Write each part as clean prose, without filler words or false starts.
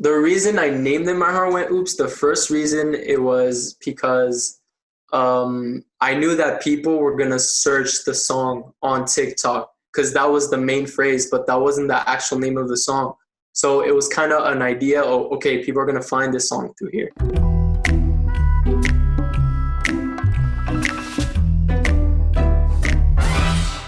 The reason I named it My Heart Went Oops, the first reason it was because I knew that people were gonna search the song on TikTok because that was the main phrase, but that wasn't the actual name of the song. So it was kind of an idea. Oh, okay, people are gonna find this song through here.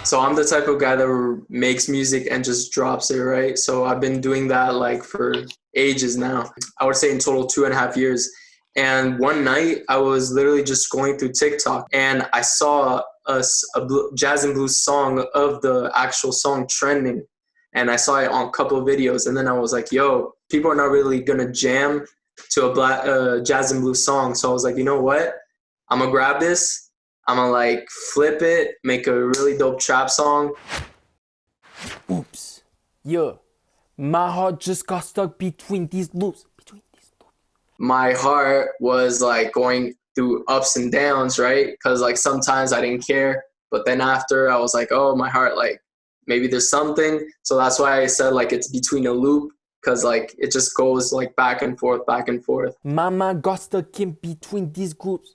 So I'm the type of guy that makes music and just drops it, right? So I've been doing that like for ages now. I would say in total 2.5 years. And one night I was literally just scrolling through TikTok and I saw jazz and blues song of the actual song trending. And I saw it on a couple of videos. And then I was like, yo, people are not really going to jam to a jazz and blues song. So I was like, you know what? I'm going to grab this. I'm gonna like flip it, make a really dope trap song. Oops. Yeah. My heart just got stuck between these loops. My heart was like going through ups and downs, right? Because like sometimes I didn't care. But then after I was like, oh, my heart, like maybe there's something. So that's why I said like it's between a loop. Because like it just goes like back and forth, back and forth. Mama got stuck in between these groups.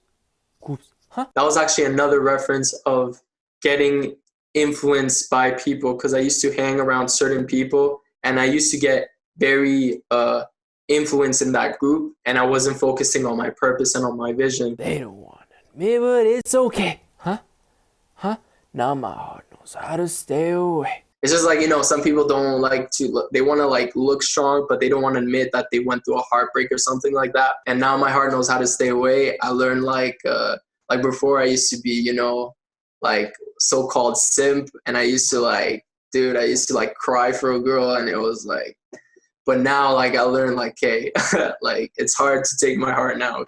Huh? That was actually another reference of getting influenced by people because I used to hang around certain people and I used to get very influenced in that group and I wasn't focusing on my purpose and on my vision. They don't want me, but it's okay. Huh? Now my heart knows how to stay away. It's just like, you know, some people don't like to look, they want to like look strong, but they don't want to admit that they went through a heartbreak or something like that. And now my heart knows how to stay away. I learned like before I used to be, you know, like so-called simp. And I used to like, dude, I used to like cry for a girl and it was like, but now like I learned like, hey, like it's hard to take my heart now.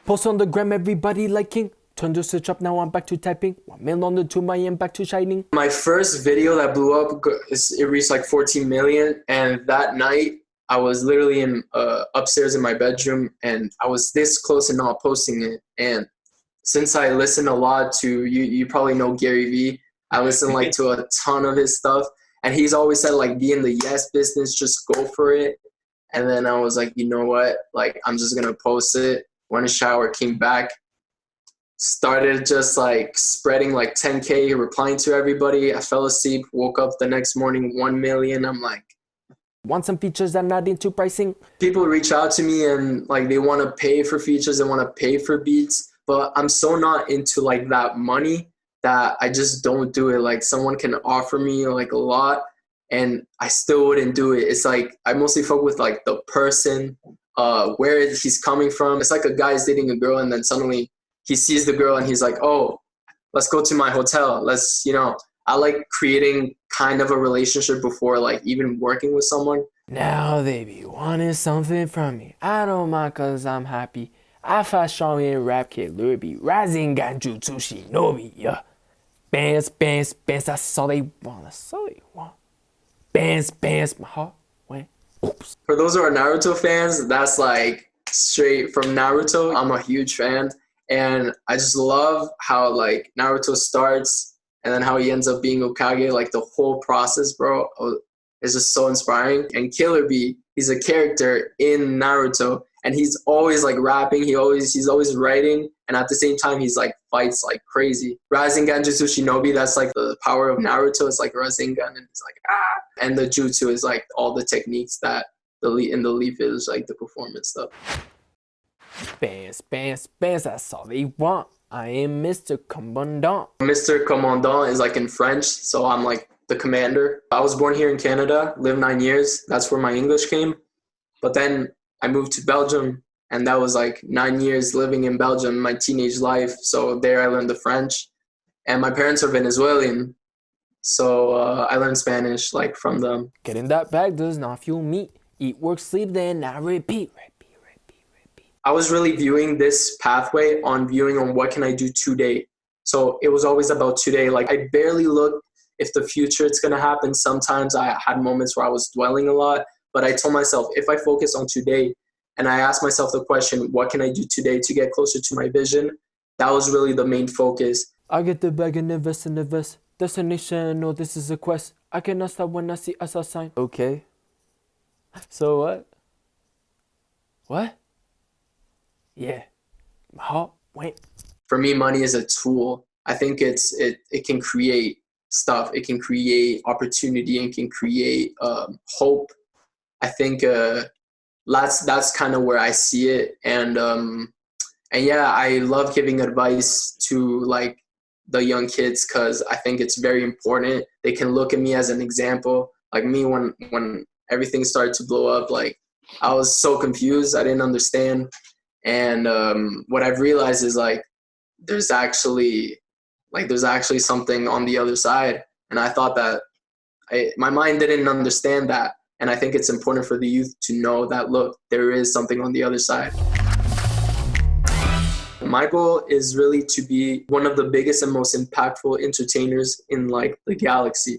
Post on the gram, everybody liking. Turn the search up, now I'm back to typing. 1 million on the 2 million, back to shining. My first video that blew up, it reached like 14 million. And that night I was literally in upstairs in my bedroom and I was this close to not posting it. And since I listen a lot to, you probably know Gary Vee, I listen like to a ton of his stuff. And he's always said like, be in the yes business, just go for it. And then I was like, you know what? Like, I'm just going to post it. Went in the shower, came back, started just like spreading like 10K, replying to everybody. I fell asleep, woke up the next morning, 1 million. I'm like, want some features that I'm not into pricing? People reach out to me and like they want to pay for features, they want to pay for beats, but I'm so not into like that money that I just don't do it. Like someone can offer me like a lot and I still wouldn't do it. It's like I mostly focus with like the person, where he's coming from. It's like a guy's dating a girl and then suddenly he sees the girl and he's like, oh, let's go to my hotel. Let's, you know, I like creating kind of a relationship before like even working with someone. Now they be wanting something from me. I don't mind cause I'm happy. I fast strong in rap kid Lurby. Rising Ganjutsu Shinobi, yeah. Bands, that's all they want. That's all they want. Bands, my heart went oops. For those who are Naruto fans, that's like straight from Naruto. I'm a huge fan. And I just love how like Naruto starts and then how he ends up being Hokage, like the whole process, bro, is just so inspiring. And Killer Bee, he's a character in Naruto, and he's always like rapping. He's always writing, and at the same time, he's like fights like crazy. Rasengan Jutsu Shinobi, that's like the power of Naruto. It's like Rasengan, and it's like ah. And the Jutsu is like all the techniques that in the Leaf is like the performance stuff. Bands, that's all they want. I am Mr. Commandant. Mr. Commandant is like in French, so I'm like the commander. I was born here in Canada, lived 9 years. That's where my English came. But then I moved to Belgium, and that was like 9 years living in Belgium, my teenage life. So there I learned the French. And my parents are Venezuelan, so I learned Spanish like from them. Getting that bag does not fuel me. Eat, work, sleep, then I repeat. I was really viewing this pathway on what can I do today. So it was always about today. Like I barely looked if the future it's going to happen. Sometimes I had moments where I was dwelling a lot, but I told myself if I focus on today and I asked myself the question, what can I do today to get closer to my vision? That was really the main focus. I get the bag and invest in the vest. Destination, no, this is a quest. I cannot stop when I see us a sign. Okay. So what? What? Yeah. My heart went. For me, money is a tool. I think it can create stuff. It can create opportunity and can create hope. I think that's kind of where I see it. And yeah, I love giving advice to like the young kids because I think it's very important. They can look at me as an example. Like me, when everything started to blow up, like I was so confused. I didn't understand. And what I've realized is like there's actually something on the other side. And I thought that my mind didn't understand that. And I think it's important for the youth to know that, look, there is something on the other side. My goal is really to be one of the biggest and most impactful entertainers in like the galaxy.